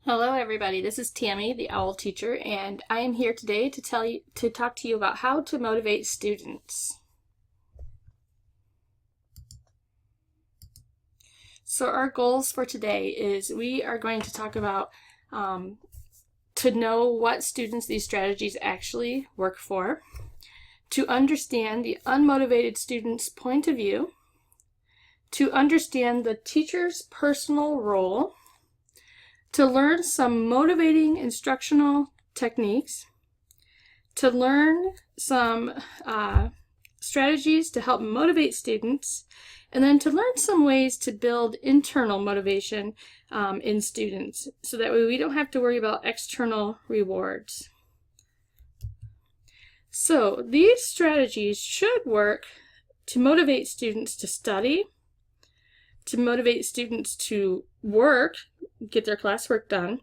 Hello everybody, this is Tammy, the OWL teacher, and I am here today to talk to you about how to motivate students. So our goals for today is we are going to talk about to know what students these strategies actually work for, to understand the unmotivated student's point of view, to understand the teacher's personal role, to learn some motivating instructional techniques, to learn some strategies to help motivate students, and then to learn some ways to build internal motivation in students so that way we don't have to worry about external rewards. So these strategies should work to motivate students to study, to motivate students to work, get their classwork done,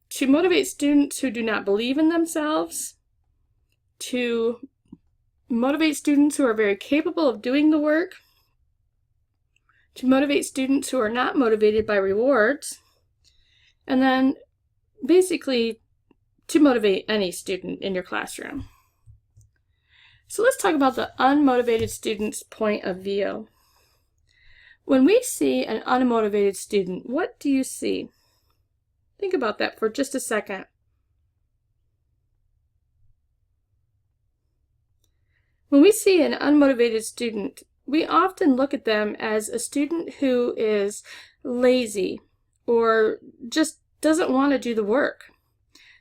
to motivate students who do not believe in themselves, to motivate students who are very capable of doing the work, to motivate students who are not motivated by rewards, and then basically to motivate any student in your classroom. So let's talk about the unmotivated student's point of view. When we see an unmotivated student, what do you see? Think about that for just a second. When we see an unmotivated student, we often look at them as a student who is lazy or just doesn't want to do the work.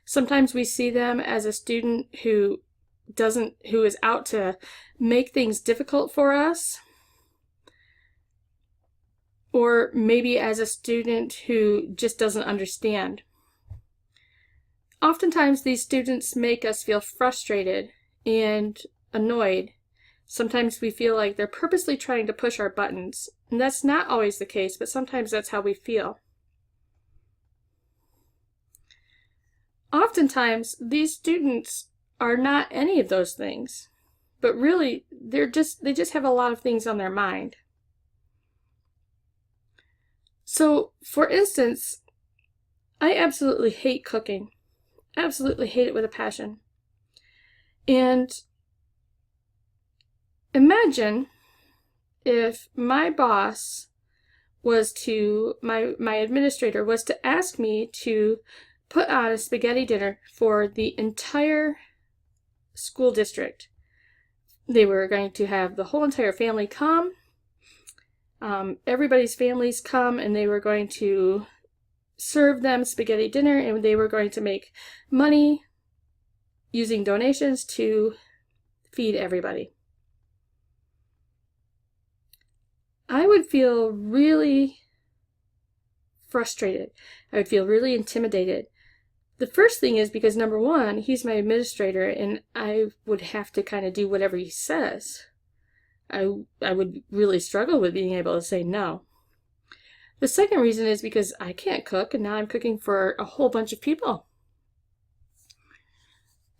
Sometimes we see them as a student who is out to make things difficult for us, or maybe as a student who just doesn't understand. Oftentimes these students make us feel frustrated and annoyed. Sometimes we feel like they're purposely trying to push our buttons, and that's not always the case, but sometimes that's how we feel. Oftentimes these students are not any of those things, but really they just have a lot of things on their mind. So, for instance, I absolutely hate cooking. Absolutely hate it with a passion. And imagine if my boss was my administrator was to ask me to put on a spaghetti dinner for the entire school district. They were going to have the whole entire family come. Everybody's families come, and they were going to serve them spaghetti dinner, and they were going to make money using donations to feed everybody. I would feel really frustrated. I would feel really intimidated. The first thing is because, number one, he's my administrator, and I would have to kind of do whatever he says. I would really struggle with being able to say no. The second reason is because I can't cook, and now I'm cooking for a whole bunch of people.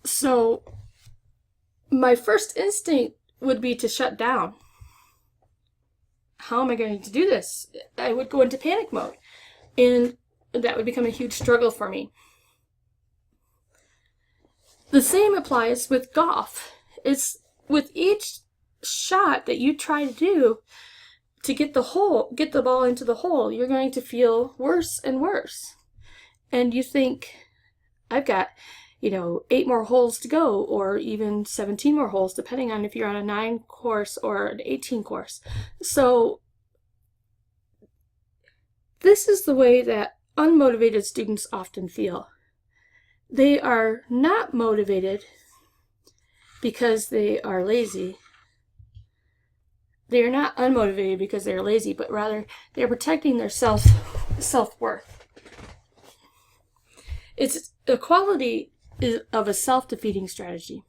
So my first instinct would be to shut down. How am I going to do this? I would go into panic mode, and that would become a huge struggle for me. The same applies with golf. It's with each shot that you try to do to get the ball into the hole, you're going to feel worse and worse. And you think, I've got, 8 more holes to go, or even 17 more holes, depending on if you're on a 9 course or an 18 course. So this is the way that unmotivated students often feel. They are not motivated because they are lazy. They are not unmotivated because they are lazy, but rather they are protecting their self-worth. It's a quality of a self-defeating strategy.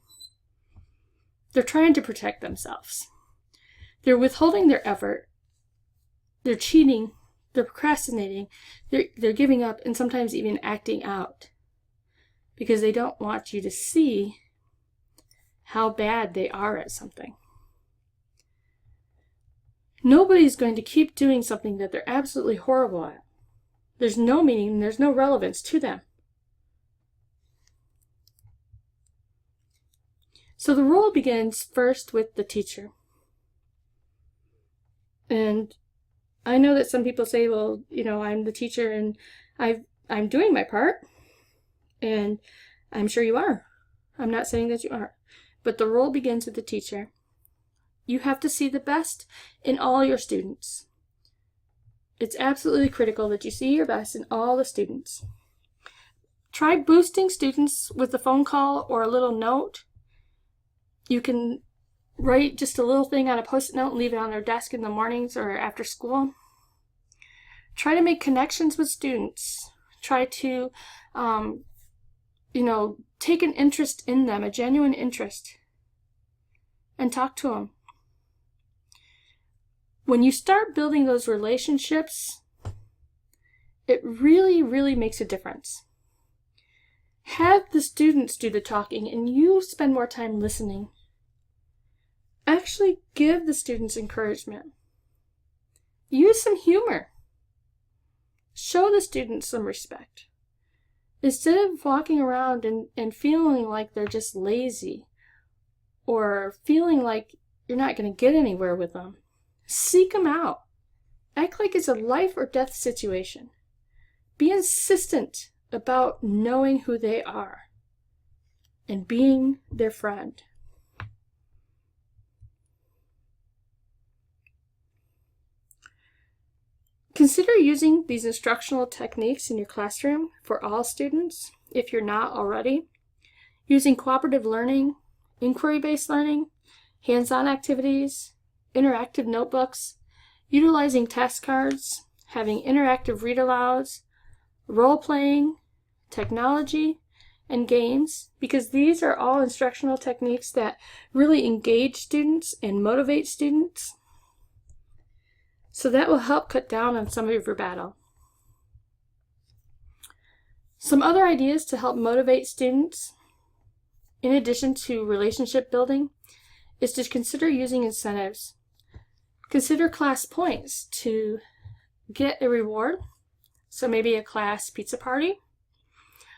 They're trying to protect themselves. They're withholding their effort. They're cheating. They're procrastinating. They're giving up, and sometimes even acting out because they don't want you to see how bad they are at something. Nobody's going to keep doing something that they're absolutely horrible at. There's no meaning, there's no relevance to them. So the role begins first with the teacher. And I know that some people say, well, I'm the teacher and I'm doing my part. And I'm sure you are. I'm not saying that you aren't. But the role begins with the teacher. You have to see the best in all your students. It's absolutely critical that you see your best in all the students. Try boosting students with a phone call or a little note. You can write just a little thing on a Post-it note and leave it on their desk in the mornings or after school. Try to make connections with students. Try to, take an interest in them, a genuine interest, and talk to them. When you start building those relationships, it really, really makes a difference. Have the students do the talking and you spend more time listening. Actually give the students encouragement. Use some humor. Show the students some respect. Instead of walking around and feeling like they're just lazy or feeling like you're not going to get anywhere with them, seek them out. Act like it's a life or death situation. Be insistent about knowing who they are and being their friend. Consider using these instructional techniques in your classroom for all students, if you're not already. Using cooperative learning, inquiry-based learning, hands-on activities, interactive notebooks, utilizing test cards, having interactive read-alouds, role-playing, technology, and games, because these are all instructional techniques that really engage students and motivate students. So that will help cut down on some of your battle. Some other ideas to help motivate students, in addition to relationship building, is to consider using incentives. Consider class points to get a reward. So maybe a class pizza party.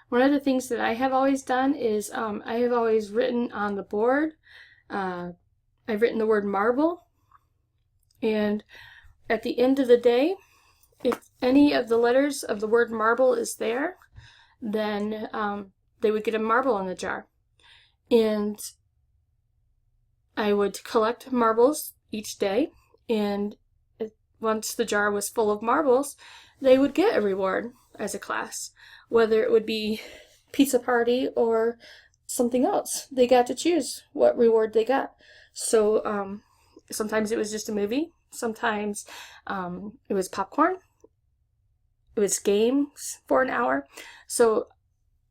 One of the things that I have always done is I have always written on the board, I've written the word marble, and at the end of the day, if any of the letters of the word marble is there, then they would get a marble in the jar. And I would collect marbles each day, and once the jar was full of marbles, they would get a reward as a class, whether it would be pizza party or something else. They got to choose what reward they got. So sometimes it was just a movie. Sometimes it was popcorn. It was games for an hour. So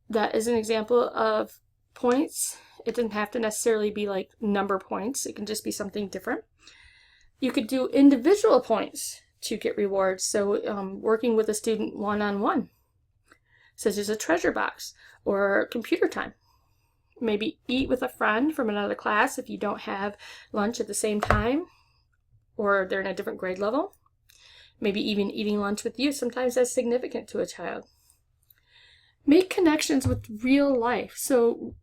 that is an example of points. It didn't have to necessarily be like number points. It can just be something different. You could do individual points to get rewards. So working with a student one-on-one, such as a treasure box or computer time. Maybe eat with a friend from another class if you don't have lunch at the same time, or they're in a different grade level. Maybe even eating lunch with you. Sometimes that's significant to a child. Make connections with real life. So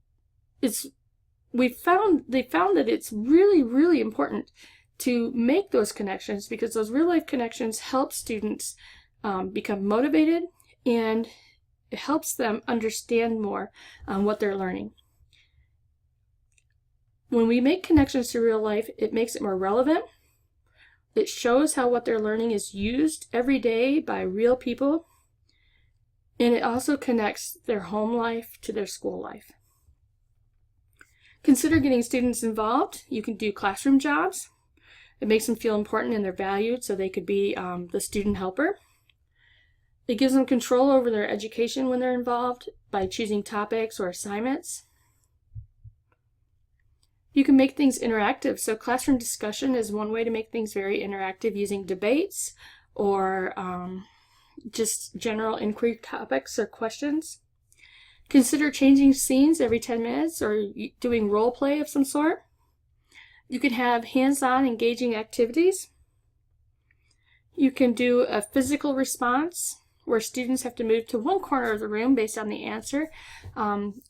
they found that it's really, really important to make those connections, because those real life connections help students become motivated, and it helps them understand more what they're learning. When we make connections to real life, it makes it more relevant. It shows how what they're learning is used every day by real people, and it also connects their home life to their school life. Consider getting students involved. You can do classroom jobs. It makes them feel important and they're valued, so they could be the student helper. It gives them control over their education when they're involved by choosing topics or assignments. You can make things interactive. So classroom discussion is one way to make things very interactive, using debates or just general inquiry topics or questions. Consider changing scenes every 10 minutes or doing role play of some sort. You can have hands-on engaging activities. You can do a physical response where students have to move to one corner of the room based on the answer.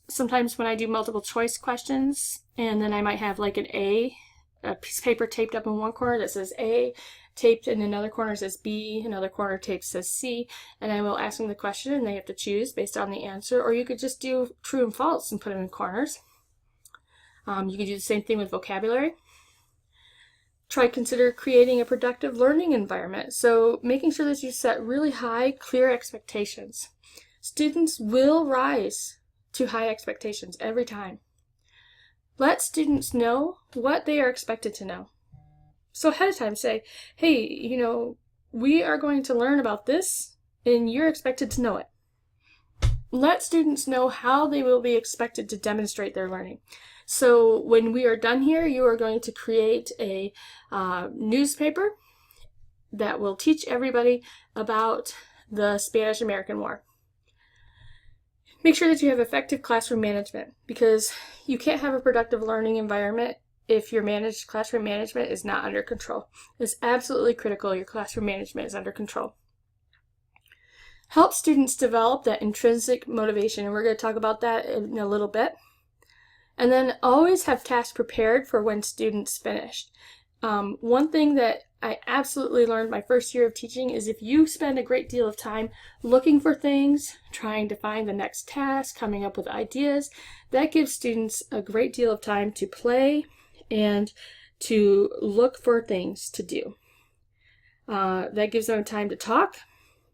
Sometimes when I do multiple choice questions, and then I might have like a piece of paper taped up in one corner that says A, taped in another corner says B, another corner taped says C, and I will ask them the question and they have to choose based on the answer. Or you could just do true and false and put them in corners. You could do the same thing with vocabulary. Consider creating a productive learning environment. So making sure that you set really high, clear expectations. Students will rise to high expectations every time. Let students know what they are expected to know. So ahead of time say, hey, we are going to learn about this and you're expected to know it. Let students know how they will be expected to demonstrate their learning. So when we are done here, you are going to create a newspaper that will teach everybody about the Spanish-American War. Make sure that you have effective classroom management, because you can't have a productive learning environment if your classroom management is not under control. It's absolutely critical your classroom management is under control. Help students develop that intrinsic motivation, and we're going to talk about that in a little bit. And then always have tasks prepared for when students finish. One thing that I absolutely learned my first year of teaching is if you spend a great deal of time looking for things, trying to find the next task, coming up with ideas, that gives students a great deal of time to play and to look for things to do. That gives them time to talk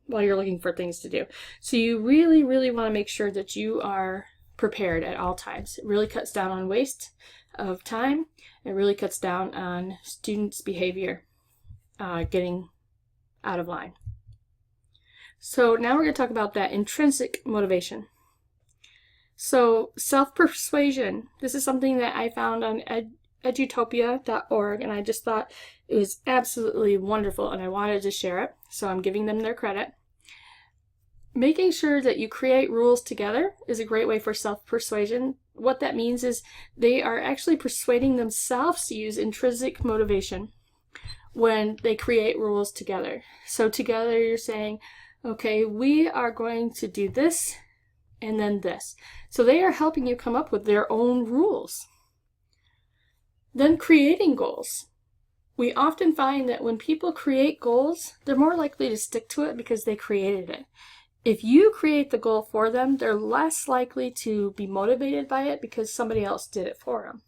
while you're looking for things to do. So you really, really want to make sure that you are prepared at all times. It really cuts down on waste of time. It really cuts down on students' behavior getting out of line. So now we're going to talk about that intrinsic motivation. So self-persuasion. This is something that I found on edutopia.org, and I just thought it was absolutely wonderful and I wanted to share it, so I'm giving them their credit. Making sure that you create rules together is a great way for self-persuasion. What that means is they are actually persuading themselves to use intrinsic motivation when they create rules together. So together you're saying, okay, we are going to do this and then this. So they are helping you come up with their own rules. Then creating goals. We often find that when people create goals, they're more likely to stick to it because they created it. If you create the goal for them, they're less likely to be motivated by it because somebody else did it for them.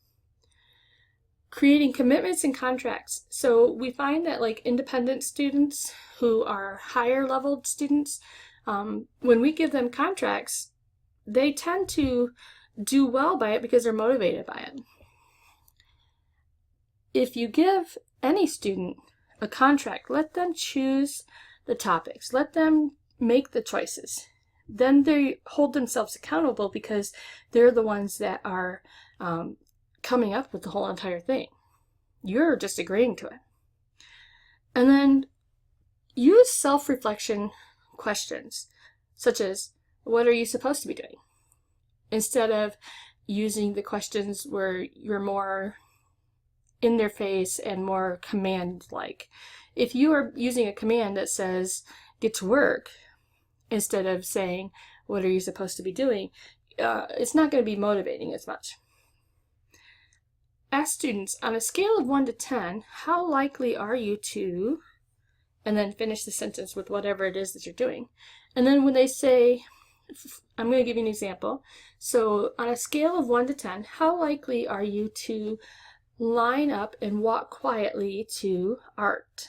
Creating commitments and contracts. So we find that like independent students who are higher leveled students, when we give them contracts, they tend to do well by it because they're motivated by it. If you give any student a contract, let them choose the topics. Let them make the choices. Then they hold themselves accountable because they're the ones that are coming up with the whole entire thing. You're just agreeing to it. And then use self-reflection questions, such as, what are you supposed to be doing? Instead of using the questions where you're more in their face and more command-like. If you are using a command that says, get to work, instead of saying, what are you supposed to be doing? It's not going to be motivating as much. Ask students, on a scale of 1 to 10, how likely are you to, and then finish the sentence with whatever it is that you're doing. And then when they say, I'm going to give you an example. So on a scale of 1 to 10, how likely are you to line up and walk quietly to art?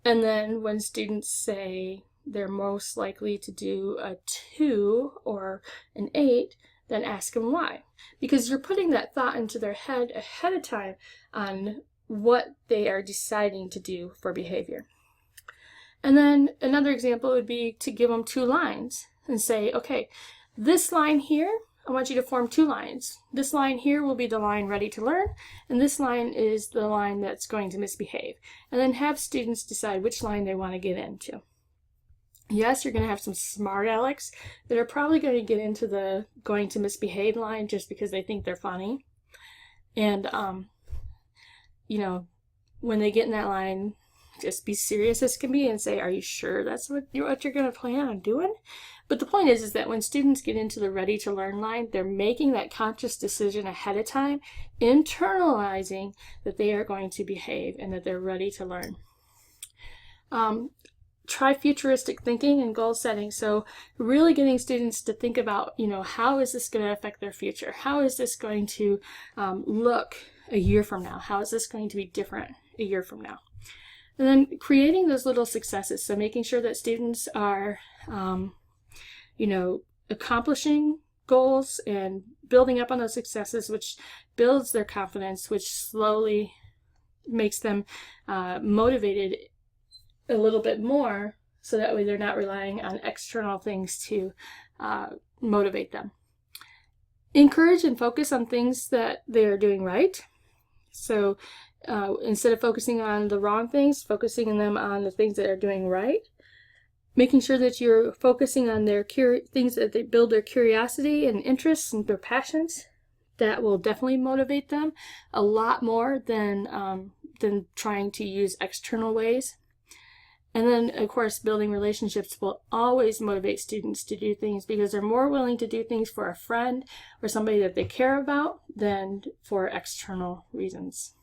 And then when students say they're most likely to do a 2 or an 8, then ask them why. Because you're putting that thought into their head ahead of time on what they are deciding to do for behavior. And then another example would be to give them 2 lines and say, okay, this line here, I want you to form 2 lines. This line here will be the line ready to learn, and this line is the line that's going to misbehave. And then have students decide which line they want to get into. Yes, you're going to have some smart alecks that are probably going to get into the going to misbehave line just because they think they're funny. And, when they get in that line, just be serious as can be and say, are you sure that's what you're going to plan on doing? But the point is that when students get into the ready to learn line, they're making that conscious decision ahead of time, internalizing that they are going to behave and that they're ready to learn. Try futuristic thinking and goal setting. So really getting students to think about, how is this going to affect their future? How is this going to look a year from now? How is this going to be different a year from now? And then creating those little successes. So making sure that students are, accomplishing goals and building up on those successes, which builds their confidence, which slowly makes them motivated a little bit more, so that way they're not relying on external things to motivate them. Encourage and focus on things that they're doing right. So instead of focusing on the wrong things, focusing on them on the things that are doing right. Making sure that you're focusing on their things that they build their curiosity and interests and their passions. That will definitely motivate them a lot more than trying to use external ways. And then, of course, building relationships will always motivate students to do things because they're more willing to do things for a friend or somebody that they care about than for external reasons.